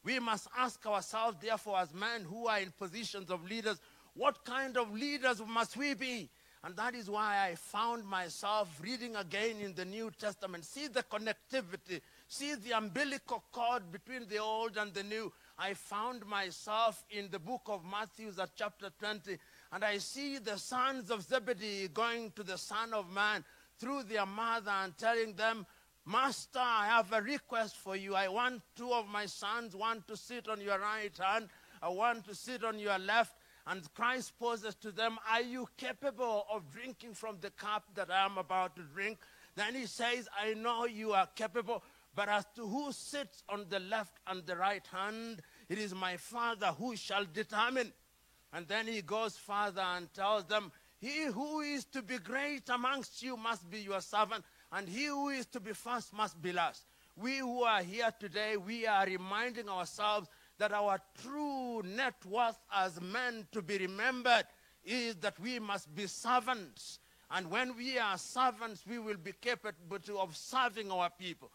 We must ask ourselves, therefore, as men who are in positions of leaders, what kind of leaders must we be? And that is why I found myself reading again in the New Testament. See the connectivity. See the umbilical cord between the old and the new. I found myself in the book of Matthew at chapter 20. And I see the sons of Zebedee going to the Son of Man through their mother and telling them, Master, I have a request for you. I want two of my sons, one to sit on your right hand, one to sit on your left. And Christ poses to them, are you capable of drinking from the cup that I am about to drink? Then he says, I know you are capable, but as to who sits on the left and the right hand, it is my Father who shall determine. And then he goes further and tells them, he who is to be great amongst you must be your servant, and he who is to be first must be last. We who are here today, we are reminding ourselves that our true net worth as men to be remembered is that we must be servants. And when we are servants, we will be capable of serving our people.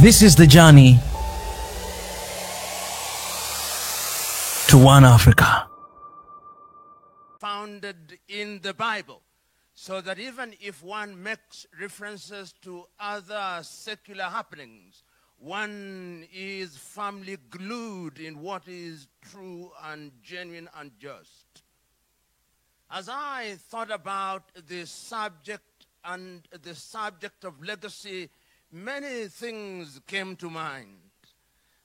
This is the journey to one Africa. Founded in the Bible, so that even if one makes references to other secular happenings, one is firmly glued in what is true and genuine and just. As I thought about this subject and the subject of legacy, many things came to mind.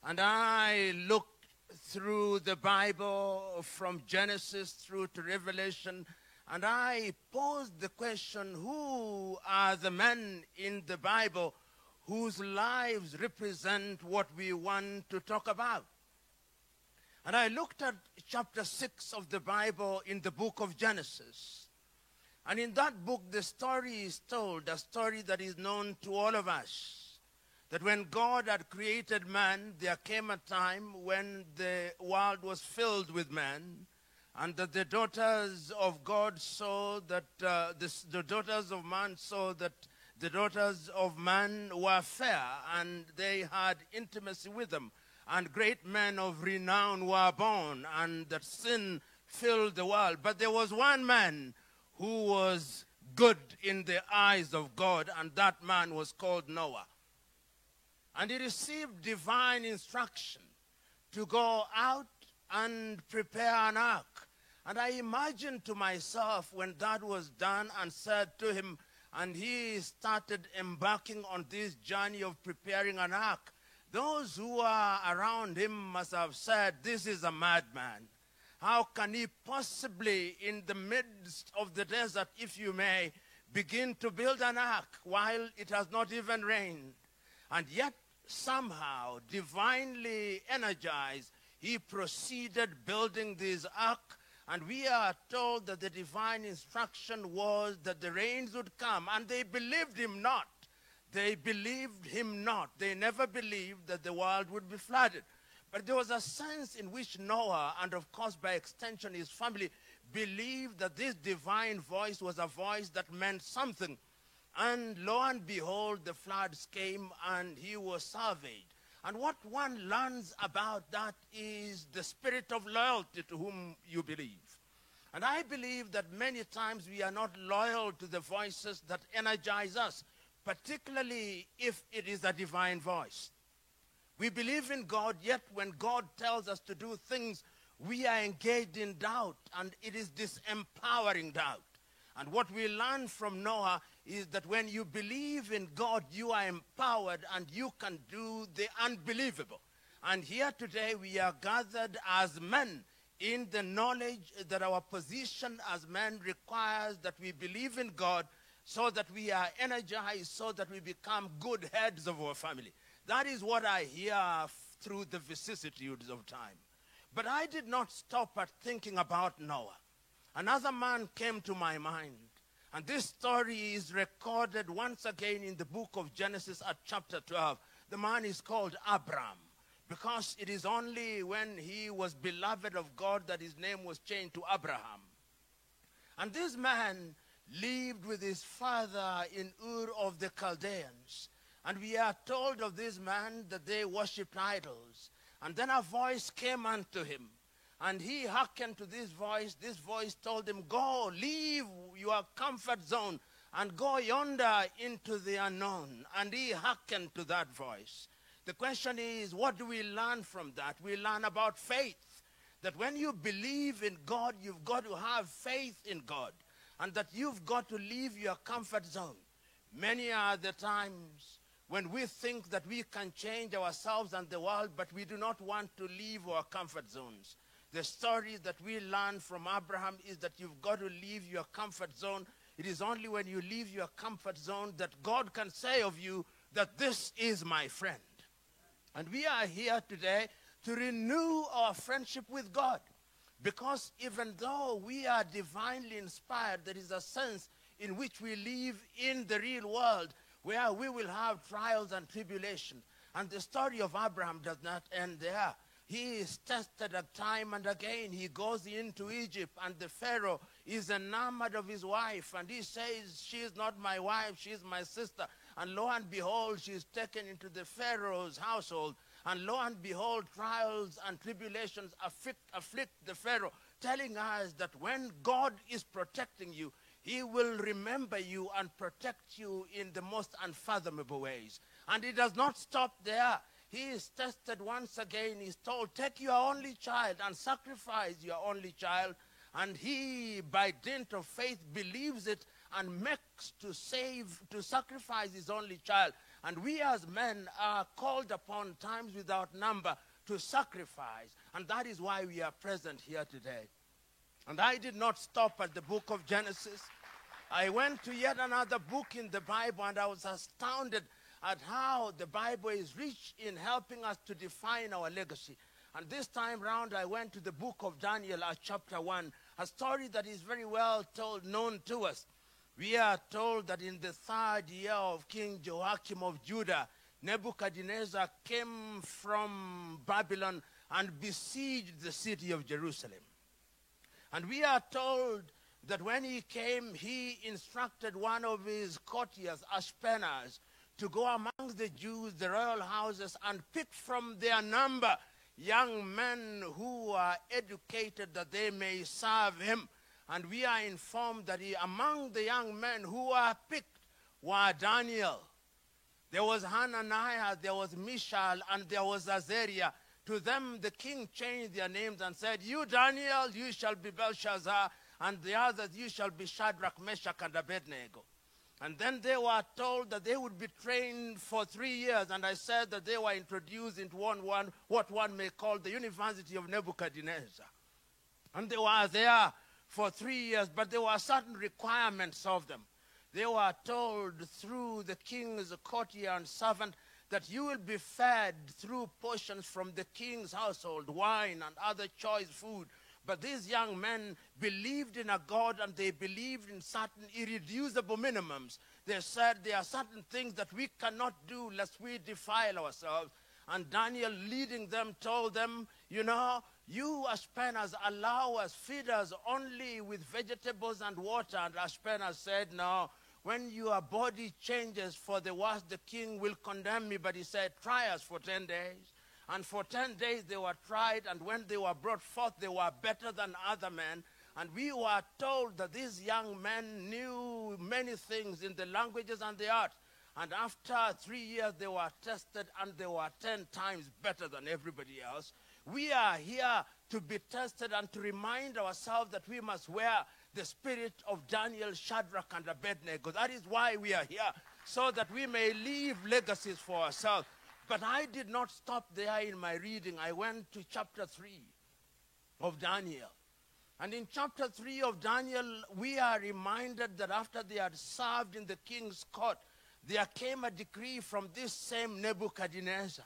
And I looked through the Bible from Genesis through to Revelation, and I posed the question, who are the men in the Bible whose lives represent what we want to talk about? And I looked at chapter 6 of the Bible in the book of Genesis. And in that book, the story is told, a story that is known to all of us, that when God had created man, there came a time when the world was filled with man, and that the daughters of God saw that, the daughters of man saw that the daughters of man were fair, and they had intimacy with them, and great men of renown were born, and that sin filled the world. But there was one man who was good in the eyes of God, and that man was called Noah. And he received divine instruction to go out and prepare an ark. And I imagined to myself when that was done and said to him, and he started embarking on this journey of preparing an ark, those who are around him must have said, this is a madman. How can he possibly, in the midst of the desert, if you may, begin to build an ark while it has not even rained? And yet, somehow, divinely energized, he proceeded building this ark, and we are told that the divine instruction was that the rains would come, and they believed him not. They believed him not. They never believed that the world would be flooded. But there was a sense in which Noah, and of course by extension his family, believed that this divine voice was a voice that meant something. And lo and behold, the floods came and he was surveyed. And what one learns about that is the spirit of loyalty to whom you believe. And I believe that many times we are not loyal to the voices that energize us, particularly if it is a divine voice. We believe in God, yet when God tells us to do things, we are engaged in doubt, and it is this empowering doubt. And what we learn from Noah is that when you believe in God, you are empowered and you can do the unbelievable. And here today we are gathered as men in the knowledge that our position as men requires that we believe in God so that we are energized, so that we become good heads of our family. That is what I hear through the vicissitudes of time. But I did not stop at thinking about Noah. Another man came to my mind. And this story is recorded once again in the book of Genesis at chapter 12. The man is called Abram, because it is only when he was beloved of God that his name was changed to Abraham. And this man lived with his father in Ur of the Chaldeans. And we are told of this man that they worshipped idols. And then a voice came unto him. And he hearkened to this voice. This voice told him, go, leave your comfort zone and go yonder into the unknown. And he hearkened to that voice. The question is, what do we learn from that? We learn about faith. That when you believe in God, you've got to have faith in God. And that you've got to leave your comfort zone. Many are the times when we think that we can change ourselves and the world, but we do not want to leave our comfort zones. The story that we learn from Abraham is that you've got to leave your comfort zone. It is only when you leave your comfort zone that God can say of you that this is my friend. And we are here today to renew our friendship with God. Because even though we are divinely inspired, there is a sense in which we live in the real world where we will have trials and tribulations. And the story of Abraham does not end there. He is tested time and again. He goes into Egypt, and the Pharaoh is enamored of his wife. And he says, she is not my wife, she is my sister. And lo and behold, she is taken into the Pharaoh's household. And lo and behold, trials and tribulations afflict the Pharaoh, telling us that when God is protecting you, he will remember you and protect you in the most unfathomable ways. And it does not stop there. He is tested once again. He's told, take your only child and sacrifice your only child. And he, by dint of faith, believes it and makes to sacrifice his only child. And we as men are called upon times without number to sacrifice. And that is why we are present here today. And I did not stop at the book of Genesis. I went to yet another book in the Bible, and I was astounded at how the Bible is rich in helping us to define our legacy. And this time round, I went to the book of Daniel at chapter 1, a story that is very well known to us. We are told that in the 3rd year of King Joachim of Judah, Nebuchadnezzar came from Babylon and besieged the city of Jerusalem. And we are told that when he came, he instructed one of his courtiers, Ashpenaz, to go among the Jews, the royal houses, and pick from their number young men who are educated that they may serve him. And we are informed that among the young men who were picked were Daniel. There was Hananiah, there was Mishael, and there was Azariah. To them the king changed their names and said, you Daniel, you shall be Belshazzar, and the others, you shall be Shadrach, Meshach, and Abednego. And then they were told that they would be trained for 3 years, and I said that they were introduced into what one may call the University of Nebuchadnezzar. And they were there for 3 years, but there were certain requirements of them. They were told through the king's courtier and servant that you will be fed through portions from the king's household, wine and other choice food. But these young men believed in a God, and they believed in certain irreducible minimums. They said there are certain things that we cannot do lest we defile ourselves. And Daniel, leading them, told them, you know, you Ashpenaz allow us, feed us only with vegetables and water. And Ashpenaz said, no, when your body changes for the worse, the king will condemn me. But he said, try us for 10 days. And for 10 days they were tried, and when they were brought forth, they were better than other men. And we were told that these young men knew many things in the languages and the art. And after 3 years, they were tested, and they were 10 times better than everybody else. We are here to be tested and to remind ourselves that we must wear the spirit of Daniel, Shadrach, and Abednego. That is why we are here, so that we may leave legacies for ourselves. But I did not stop there in my reading. I went to chapter 3 of Daniel. And in chapter 3 of Daniel, we are reminded that after they had served in the king's court, there came a decree from this same Nebuchadnezzar.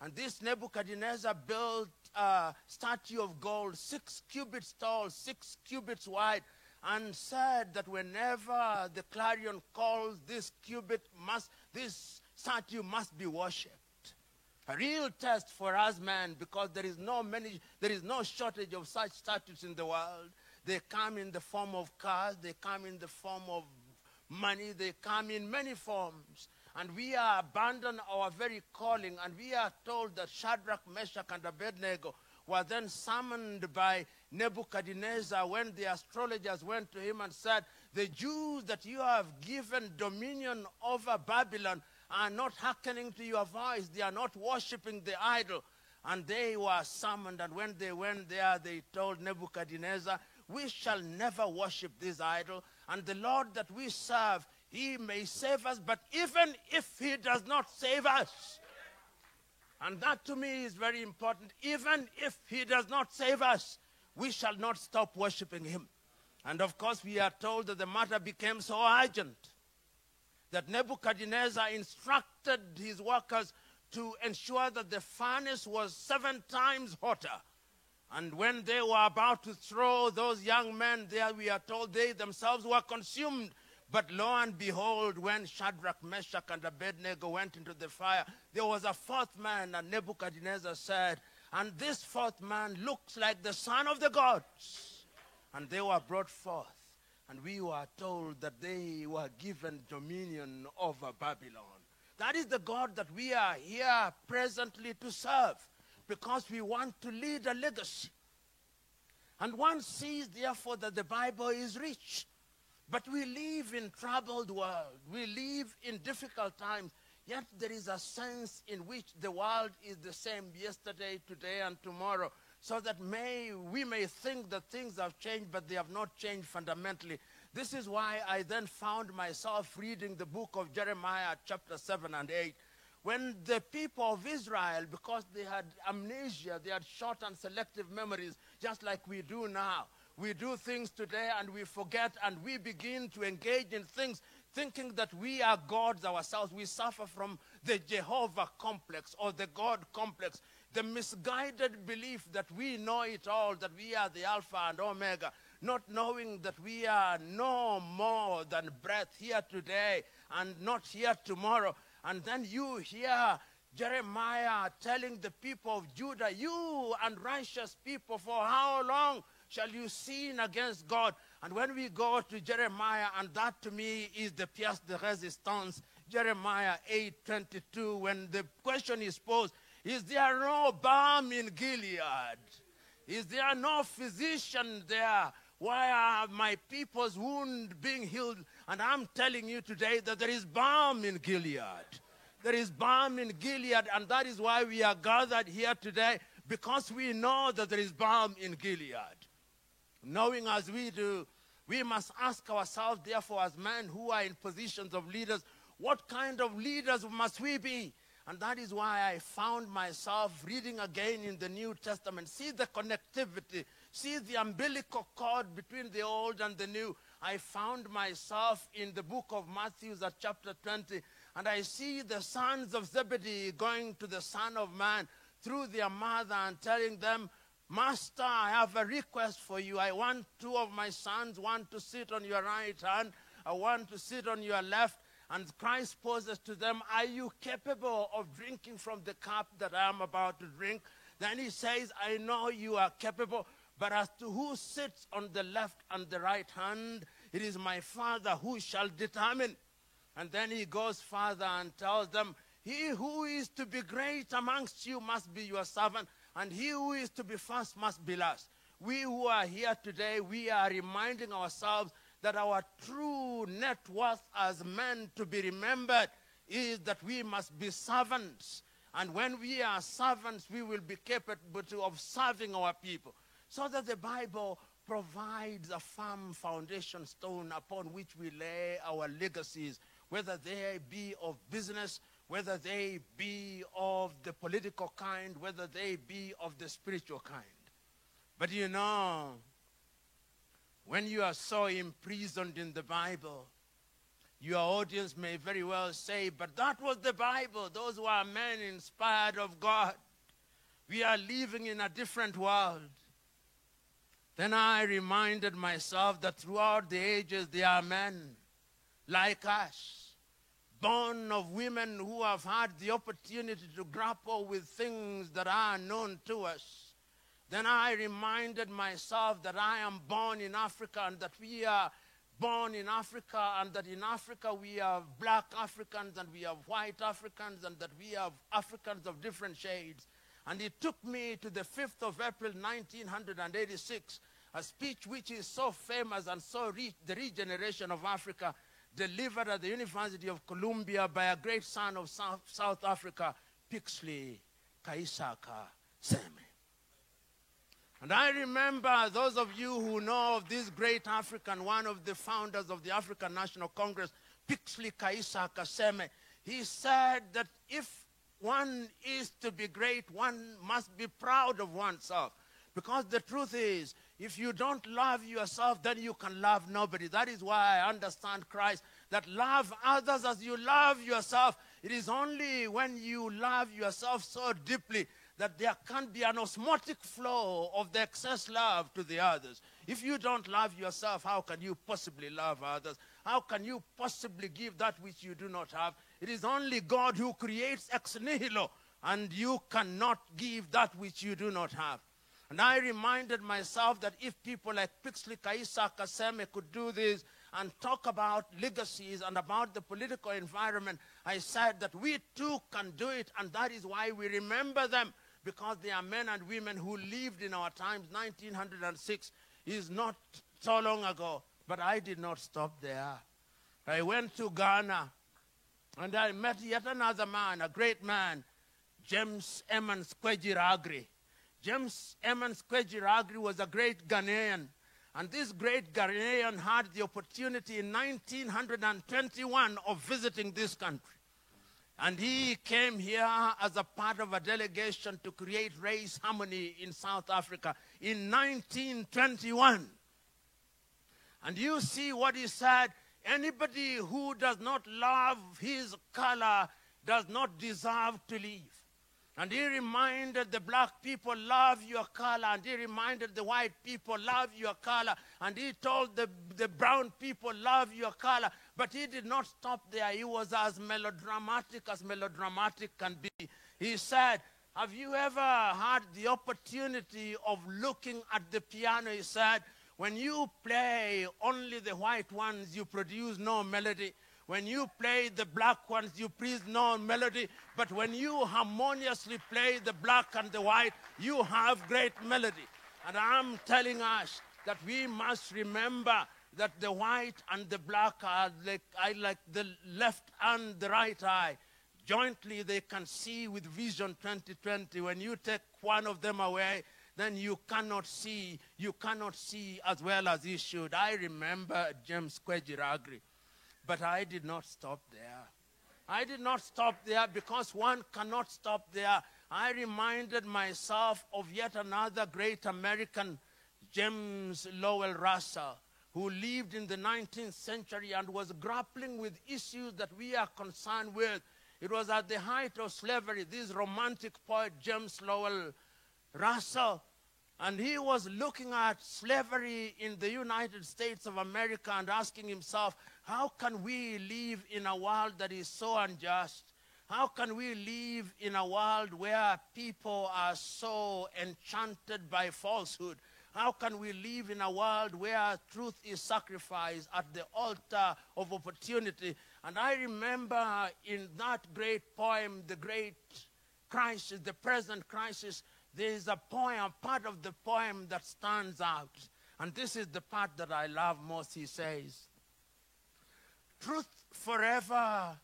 And this Nebuchadnezzar built a statue of gold, 6 cubits tall, 6 cubits wide, and said that whenever the clarion calls, this statue must be worshipped. A real test for us men, because there is no shortage of such statues in the world. They come in the form of cars. They come in the form of money. They come in many forms. And we are abandoned our very calling. And we are told that Shadrach, Meshach, and Abednego were then summoned by Nebuchadnezzar when the astrologers went to him and said, the Jews that you have given dominion over Babylon are not hearkening to your voice. They are not worshiping the idol. And they were summoned, and when they went there, they told Nebuchadnezzar, we shall never worship this idol, and the Lord that we serve, he may save us, but even if he does not save us, and that to me is very important, even if he does not save us, we shall not stop worshiping him. And of course, we are told that the matter became so urgent that Nebuchadnezzar instructed his workers to ensure that the furnace was 7 times hotter. And when they were about to throw those young men there, we are told they themselves were consumed. But lo and behold, when Shadrach, Meshach, and Abednego went into the fire, there was a 4th man, and Nebuchadnezzar said, and this 4th man looks like the son of the gods. And they were brought forth, and we were told that they were given dominion over Babylon. That is the God that we are here presently to serve, because we want to lead a legacy. And one sees, therefore, that the Bible is rich. But we live in a troubled world. We live in difficult times. Yet there is a sense in which the world is the same yesterday, today, and tomorrow. So that we may think that things have changed, but they have not changed fundamentally. This is why I then found myself reading the book of Jeremiah, chapter 7 and 8. When the people of Israel, because they had amnesia, they had short and selective memories, just like we do now. We do things today and we forget, and we begin to engage in things thinking that we are gods ourselves. We suffer from the Jehovah complex or the God complex, the misguided belief that we know it all, that we are the Alpha and Omega, not knowing that we are no more than breath here today and not here tomorrow. And then you hear Jeremiah telling the people of Judah, you unrighteous people, for how long shall you sin against God? And when we go to Jeremiah, and that to me is the pièce de résistance, Jeremiah 8:22, when the question is posed, is there no balm in Gilead? Is there no physician there? Why are my people's wounds being healed? And I'm telling you today that there is balm in Gilead. There is balm in Gilead, and that is why we are gathered here today, because we know that there is balm in Gilead. Knowing as we do, we must ask ourselves, therefore, as men who are in positions of leaders, what kind of leaders must we be? And that is why I found myself reading again in the New Testament. See the connectivity. See the umbilical cord between the old and the new. I found myself in the book of Matthew at chapter 20, and I see the sons of Zebedee going to the Son of Man through their mother and telling them, Master, I have a request for you. I want 2 of my sons, one to sit on your right hand, one to sit on your left. And Christ poses to them, are you capable of drinking from the cup that I am about to drink? Then he says, I know you are capable, but as to who sits on the left and the right hand, it is my Father who shall determine. And then he goes further and tells them, he who is to be great amongst you must be your servant, and he who is to be first must be last. We who are here today, we are reminding ourselves that our true net worth as men to be remembered is that we must be servants. And when we are servants, we will be capable of serving our people. So that the Bible provides a firm foundation stone upon which we lay our legacies, whether they be of business, whether they be of the political kind, whether they be of the spiritual kind. But you know, when you are so imprisoned in the Bible, your audience may very well say, but that was the Bible. Those were men inspired of God. We are living in a different world. Then I reminded myself that throughout the ages there are men like us, born of women who have had the opportunity to grapple with things that are known to us. Then I reminded myself that I am born in Africa and that we are born in Africa and that in Africa we have black Africans and we have white Africans and that we have Africans of different shades. And it took me to the 5th of April 1986, a speech which is so famous and so rich, the regeneration of Africa, delivered at the University of Columbia by a great son of South Africa, Pixley Kaisaka Seme. And I remember those of you who know of this great African, one of the founders of the African National Congress, Pixley Kaisaka Seme, he said that if one is to be great, one must be proud of oneself. Because the truth is, if you don't love yourself, then you can love nobody. That is why I understand Christ, that love others as you love yourself. It is only when you love yourself so deeply that there can be an osmotic flow of the excess love to the others. If you don't love yourself, how can you possibly love others? How can you possibly give that which you do not have? It is only God who creates ex nihilo, and you cannot give that which you do not have. And I reminded myself that if people like Pixley Kaisaka Seme could do this and talk about legacies and about the political environment, I said that we too can do it, and that is why we remember them, because they are men and women who lived in our times. 1906 is not so long ago, but I did not stop there. I went to Ghana, and I met yet another man, a great man, James Emmons Kwejiragri. James Emmons Kwejiragri was a great Ghanaian, and this great Ghanaian had the opportunity in 1921 of visiting this country. And he came here as a part of a delegation to create race harmony in South Africa in 1921. And you see what he said, anybody who does not love his color does not deserve to live. And he reminded the black people, love your color. And he reminded the white people, love your color. And he told the brown people, love your color. But he did not stop there. He was as melodramatic can be. He said, have you ever had the opportunity of looking at the piano? He said, when you play only the white ones, you produce no melody. When you play the black ones, you produce no melody. But when you harmoniously play the black and the white, you have great melody. And I'm telling us that we must remember that the white and the black are like the left and the right eye. Jointly, they can see with Vision 2020. When you take one of them away, then you cannot see as well as you should. I remember James Kwejiragri. But I did not stop there. I did not stop there because one cannot stop there. I reminded myself of yet another great American, James Lowell Russell, who lived in the 19th century and was grappling with issues that we are concerned with. It was at the height of slavery, this romantic poet, James Lowell Russell, and he was looking at slavery in the United States of America and asking himself, how can we live in a world that is so unjust? How can we live in a world where people are so enchanted by falsehood? How can we live in a world where truth is sacrificed at the altar of opportunity? And I remember in that great poem, the great crisis, the present crisis, there is a poem, part of the poem that stands out. And this is the part that I love most. He says, truth forever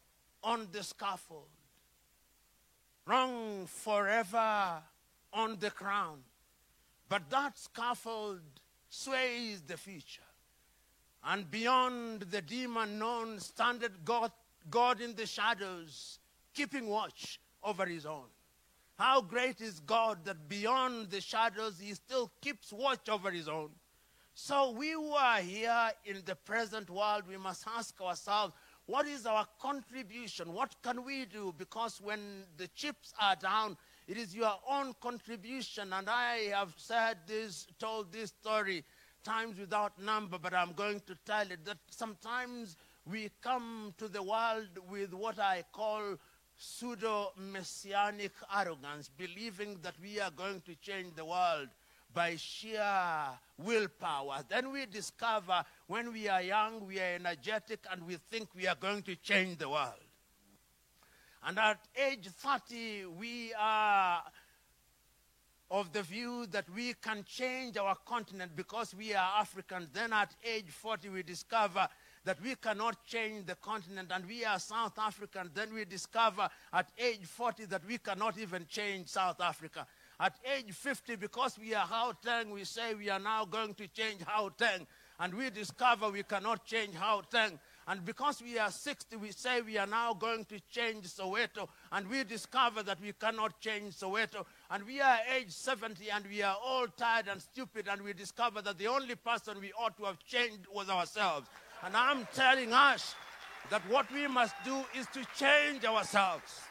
on the scaffold, wrong forever on the crown. But that scaffold sways the future. And beyond the dim unknown standeth God in the shadows, keeping watch over his own. How great is God that beyond the shadows he still keeps watch over his own. So we who are here in the present world, we must ask ourselves, what is our contribution? What can we do? Because when the chips are down, it is your own contribution. And I have said this, told this story times without number, but I'm going to tell it, that sometimes we come to the world with what I call pseudo-messianic arrogance, believing that we are going to change the world. by sheer willpower. Then we discover when we are young, we are energetic, and we think we are going to change the world. And at age 30, we are of the view that we can change our continent because we are Africans. Then at age 40, we discover that we cannot change the continent, and we are South Africans. Then we discover at age 40 that we cannot even change South Africa. At age 50, because we are Gauteng, we say we are now going to change Gauteng, and we discover we cannot change Gauteng. And because we are 60, we say we are now going to change Soweto, and we discover that we cannot change Soweto. And we are age 70, and we are all tired and stupid, and we discover that the only person we ought to have changed was ourselves. And I'm telling us that what we must do is to change ourselves.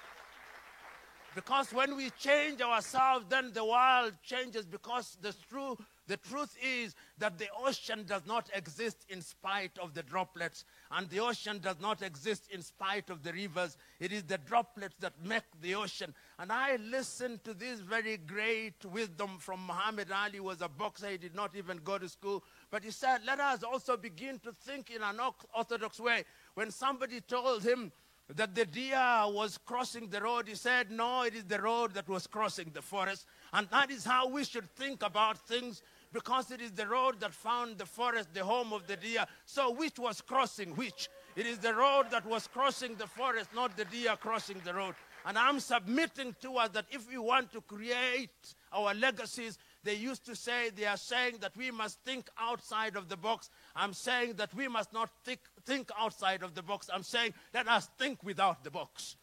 Because when we change ourselves, then the world changes, because the truth is that the ocean does not exist in spite of the droplets, and the ocean does not exist in spite of the rivers. It is the droplets that make the ocean. And I listened to this very great wisdom from Muhammad Ali. He was a boxer. He did not even go to school. But he said, let us also begin to think in an orthodox way. When somebody told him that the deer was crossing the road, he said, no, it is the road that was crossing the forest. And that is how we should think about things, because it is the road that found the forest, the home of the deer. So which was crossing which? It is the road that was crossing the forest, not the deer crossing the road. And I'm submitting to us that if we want to create our legacies, they used to say, they are saying that we must think outside of the box. I'm saying that we must not think outside of the box. I'm saying, let us think without the box.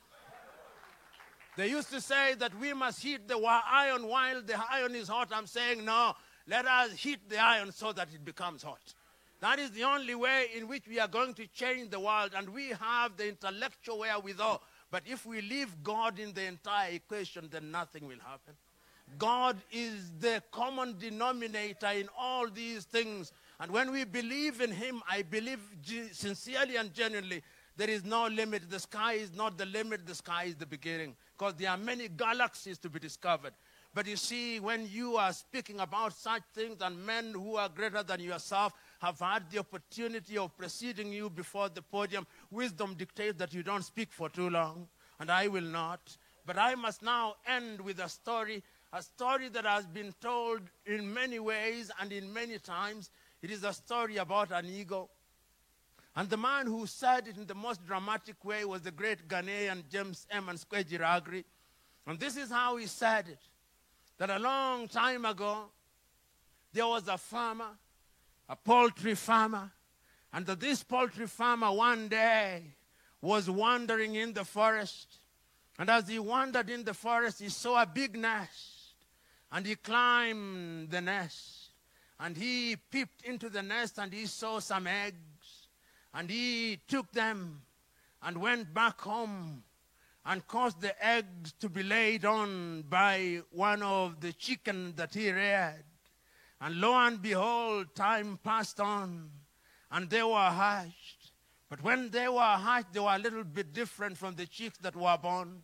They used to say that we must heat the iron while the iron is hot. I'm saying, no, let us heat the iron so that it becomes hot. That is the only way in which we are going to change the world, and we have the intellectual wherewithal. But if we leave God in the entire equation, then nothing will happen. God is the common denominator in all these things. And when we believe in him, I believe sincerely and genuinely, there is no limit. The sky is not the limit, the sky is the beginning. Because there are many galaxies to be discovered. But you see, when you are speaking about such things, and men who are greater than yourself have had the opportunity of preceding you before the podium, wisdom dictates that you don't speak for too long, and I will not. But I must now end with a story that has been told in many ways and in many times. It is a story about an eagle. And the man who said it in the most dramatic way was the great Ghanaian James Emmons Kwejiragri. And this is how he said it, that a long time ago, there was a farmer, a poultry farmer, and that this poultry farmer one day was wandering in the forest. And as he wandered in the forest, he saw a big nest. And he climbed the nest. And he peeped into the nest and he saw some eggs. And he took them and went back home and caused the eggs to be laid on by one of the chickens that he reared. And lo and behold, time passed on and they were hatched. But when they were hatched, they were a little bit different from the chicks that were born.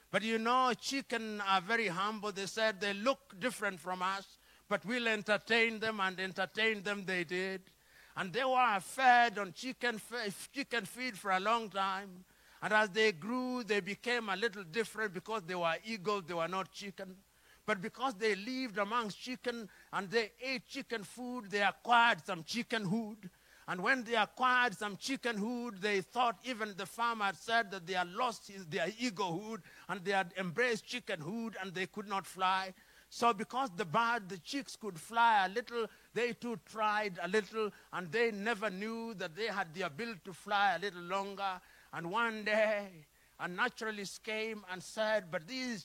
But you know, chickens are very humble. They said they look different from us, but we'll entertain them, and entertain them they did. And they were fed on chicken feed for a long time. And as they grew, they became a little different because they were eagles, they were not chicken. But because they lived amongst chicken and they ate chicken food, they acquired some chickenhood. And when they acquired some chickenhood, they thought, even the farmer had said that they had lost their eaglehood and they had embraced chickenhood and they could not fly. So because the chicks could fly a little, they too tried a little, and they never knew that they had the ability to fly a little longer. And one day, a naturalist came and said, but these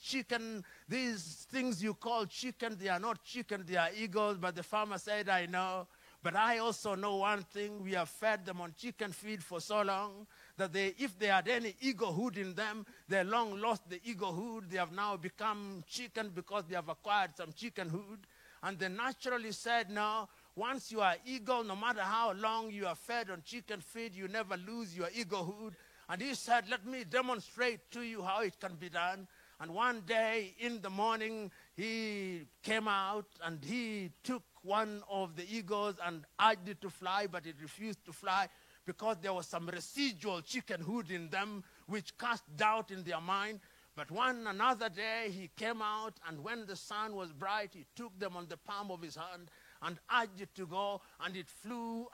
things you call chicken, they are not chicken, they are eagles. But the farmer said, I know. But I also know one thing, we have fed them on chicken feed for so long that if they had any eaglehood in them, they long lost the eaglehood. They have now become chicken because they have acquired some chickenhood. And the naturalist said, no, once you are eagle, no matter how long you are fed on chicken feed, you never lose your eaglehood. And he said, let me demonstrate to you how it can be done. And one day in the morning, he came out and he took one of the eagles and urged it to fly, but it refused to fly because there was some residual chickenhood in them which cast doubt in their mind. But another day he came out, and when the sun was bright, he took them on the palm of his hand and urged it to go, and it flew,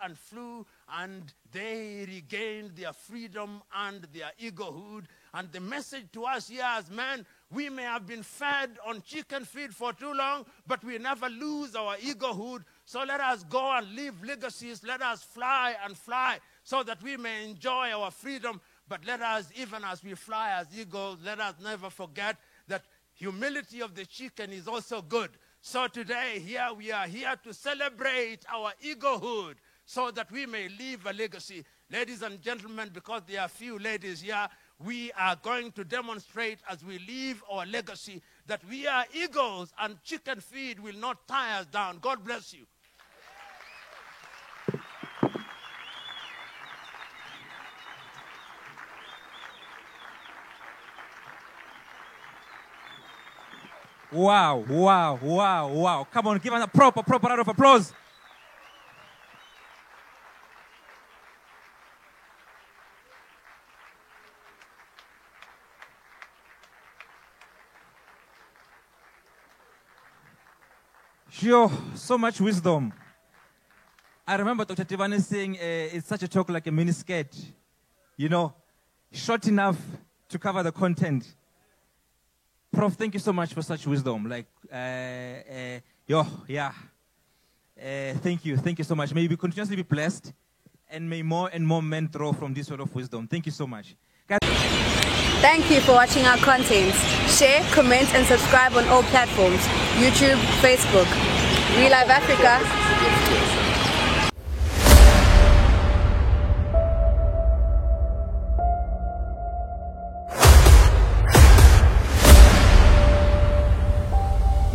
and they regained their freedom and their egohood. And the message to us here as men, we may have been fed on chicken feed for too long, but we never lose our egohood. So let us go and leave legacies. Let us fly and fly so that we may enjoy our freedom. But let us, even as we fly as eagles, let us never forget that humility of the chicken is also good. So today, here we are here to celebrate our egohood so that we may leave a legacy. Ladies and gentlemen, because there are few ladies here, we are going to demonstrate as we leave our legacy that we are eagles and chicken feed will not tie us down. God bless you. Wow, wow, wow, wow. Come on, give us a proper round of applause. Sure, so much wisdom. I remember Dr. Tivani saying it's such a talk like a mini skirt. You know, short enough to cover the content. Prof, thank you so much for such wisdom. Thank you so much. May you continuously be blessed, and may more and more men draw from this sort of wisdom. Thank you so much. Guys. Thank you for watching our content. Share, comment, and subscribe on all platforms: YouTube, Facebook. We Love Africa.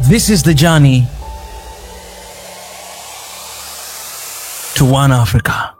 This is the journey to one Africa.